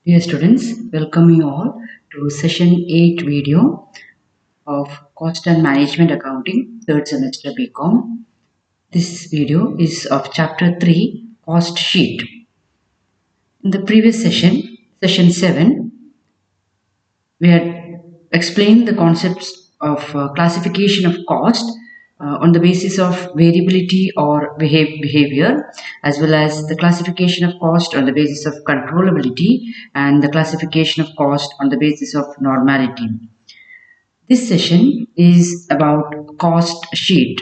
Dear students, welcome you all to session 8 video of Cost and Management Accounting, 3rd semester BCom. This video is of chapter 3, Cost Sheet. In the previous session, session 7, we had explained the concepts of classification of cost on the basis of variability or behavior, as well as the classification of cost on the basis of controllability and the classification of cost on the basis of normality. This session is about cost sheet.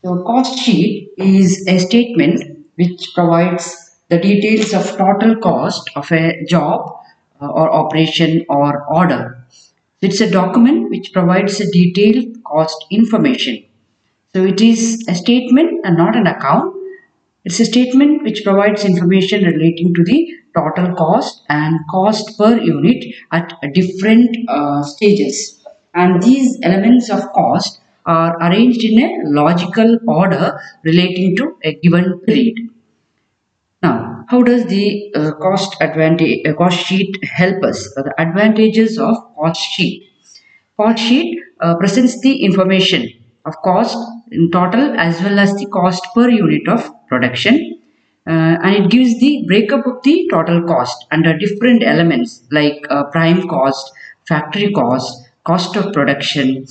So cost sheet is a statement which provides the details of total cost of a job or operation or order. It's a document which provides a detailed cost information. So it is a statement and not an account. It's a statement which provides information relating to the total cost and cost per unit at different stages. And these elements of cost are arranged in a logical order relating to a given period. Now, how does the cost sheet help us? The advantages of cost sheet. Cost sheet presents the information of cost in total as well as the cost per unit of production, and it gives the breakup of the total cost under different elements like prime cost, factory cost of production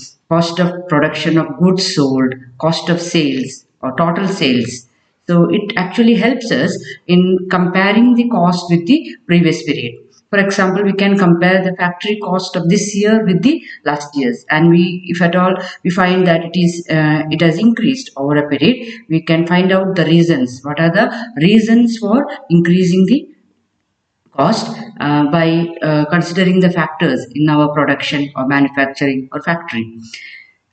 of goods sold, cost of sales or total sales. So it actually helps us in comparing the cost with the previous period. For example, we can compare the factory cost of this year with the last year's, and if at all we find that it has increased over a period, we can find out the reasons. What are the reasons for increasing the cost by considering the factors in our production or manufacturing or factory.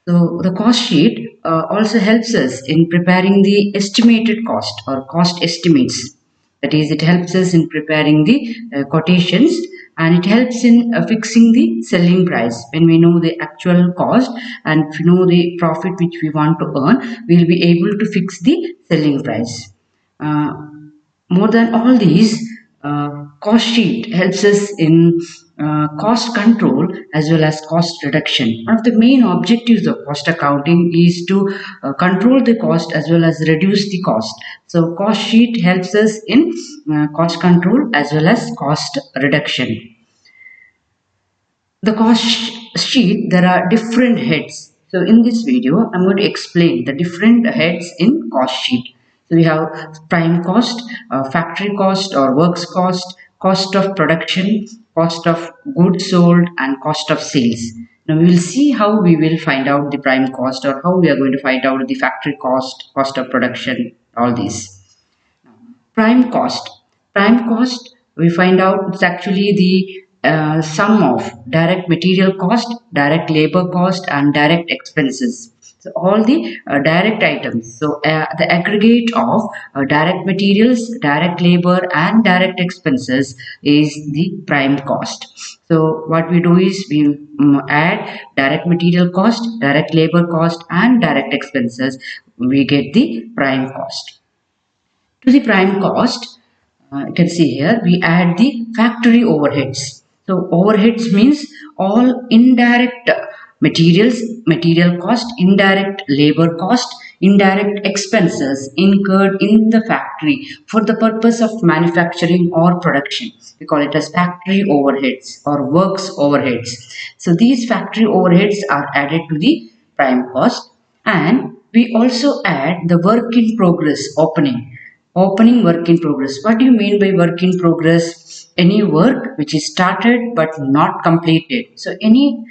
So the cost sheet also helps us in preparing the estimated cost or cost estimates. That is, it helps us in preparing the quotations, and it helps in fixing the selling price. When we know the actual cost and if we know the profit which we want to earn, we will be able to fix the selling price. More than all these, cost sheet helps us in cost control as well as cost reduction. One of the main objectives of cost accounting is to control the cost as well as reduce the cost. So cost sheet helps us in cost control as well as cost reduction. The cost sheet, there are different heads. So in this video, I'm going to explain the different heads in cost sheet. So we have prime cost, factory cost or works cost, cost of production, cost of goods sold, and cost of sales. Now we will see how we will find out the prime cost or how we are going to find out the factory cost, cost of production, all these. Prime cost. Prime cost, we find out it's actually the sum of direct material cost, direct labor cost, and direct expenses. So all the direct items. So the aggregate of direct materials, direct labor, and direct expenses is the prime cost. So what we do is we add direct material cost, direct labor cost, and direct expenses. We get the prime cost. To the prime cost, you can see here we add the factory overheads. So overheads means all indirect material cost, indirect labor cost, indirect expenses incurred in the factory for the purpose of manufacturing or production. We call it as factory overheads or works overheads. So these factory overheads are added to the prime cost, and we also add the work in progress opening work in progress. What do you mean by work in progress? Any work which is started but not completed. So any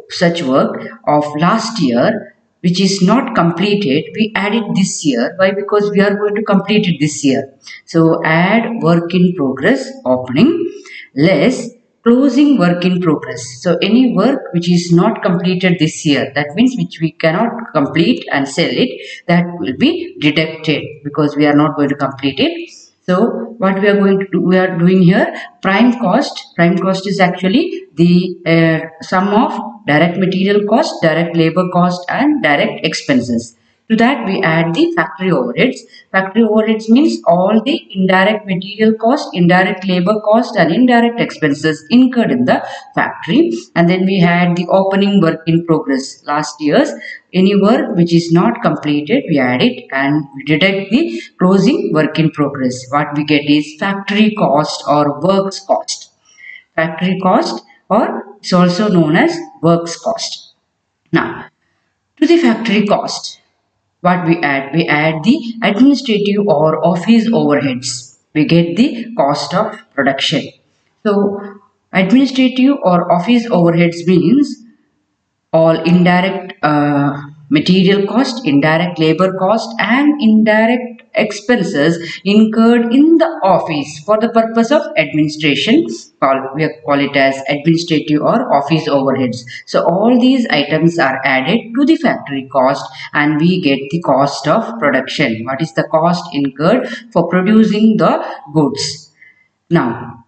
such work of last year which is not completed, we add it this year. Why? Because we are going to complete it this year. So add work in progress opening less closing work in progress. So any work which is not completed this year, that means which we cannot complete and sell it, that will be deducted because we are not going to complete it. So what we are going to do, we are doing here prime cost. Prime cost is actually the sum of direct material cost, direct labor cost, and direct expenses. To that we add the factory overheads. Factory overheads means all the indirect material cost, indirect labor cost and indirect expenses incurred in the factory. And then we had the opening work in progress. Last year's any work which is not completed, we add it and we deduct the closing work in progress. What we get is factory cost or works cost. Factory cost, or it's also known as works cost. Now, to the factory cost, what we add? We add the administrative or office overheads. We get the cost of production. So, administrative or office overheads means all indirect material cost, indirect labor cost, and indirect expenses incurred in the office for the purpose of administration. We call it as administrative or office overheads. So all these items are added to the factory cost and we get the cost of production. What is the cost incurred for producing the goods? Now,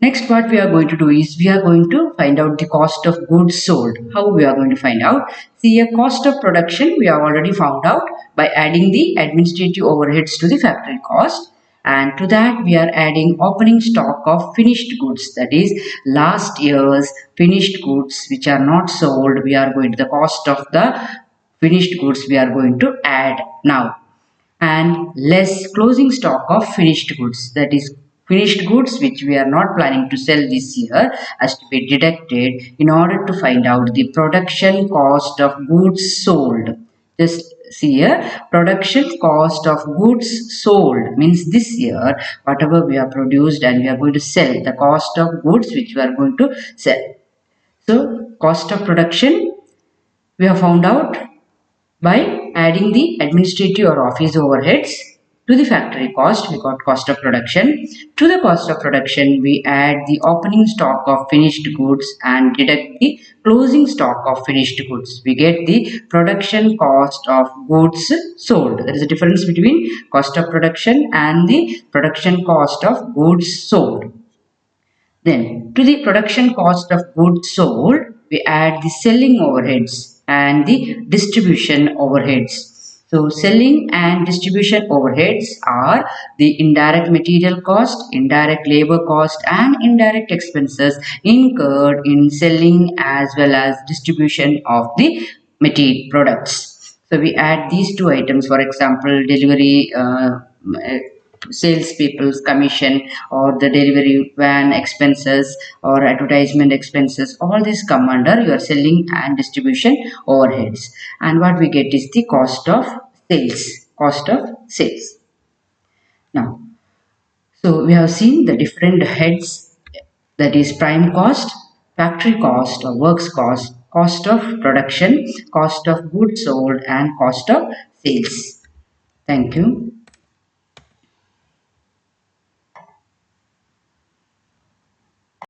next, what we are going to do is we are going to find out the cost of goods sold. How we are going to find out? See, a cost of production we have already found out by adding the administrative overheads to the factory cost. And to that we are adding opening stock of finished goods, that is last year's finished goods which are not sold. We are going to the cost of the finished goods we are going to add now, and less closing stock of finished goods, that is finished goods which we are not planning to sell this year has to be deducted in order to find out the production cost of goods sold. Just see here, production cost of goods sold means this year whatever we have produced and we are going to sell, the cost of goods which we are going to sell. So cost of production we have found out by adding the administrative or office overheads to the factory cost. We got cost of production. To the cost of production, we add the opening stock of finished goods and deduct the closing stock of finished goods. We get the production cost of goods sold. There is a difference between cost of production and the production cost of goods sold. Then, to the production cost of goods sold, we add the selling overheads and the distribution overheads. So, selling and distribution overheads are the indirect material cost, indirect labor cost, and indirect expenses incurred in selling as well as distribution of the material products. So, we add these two items, for example, delivery. Salespeople's commission or the delivery van expenses or advertisement expenses, all these come under your selling and distribution overheads. And what we get is the cost of sales. Now, so we have seen the different heads, that is prime cost, factory cost or works cost, cost of production, cost of goods sold, and cost of sales. Thank you.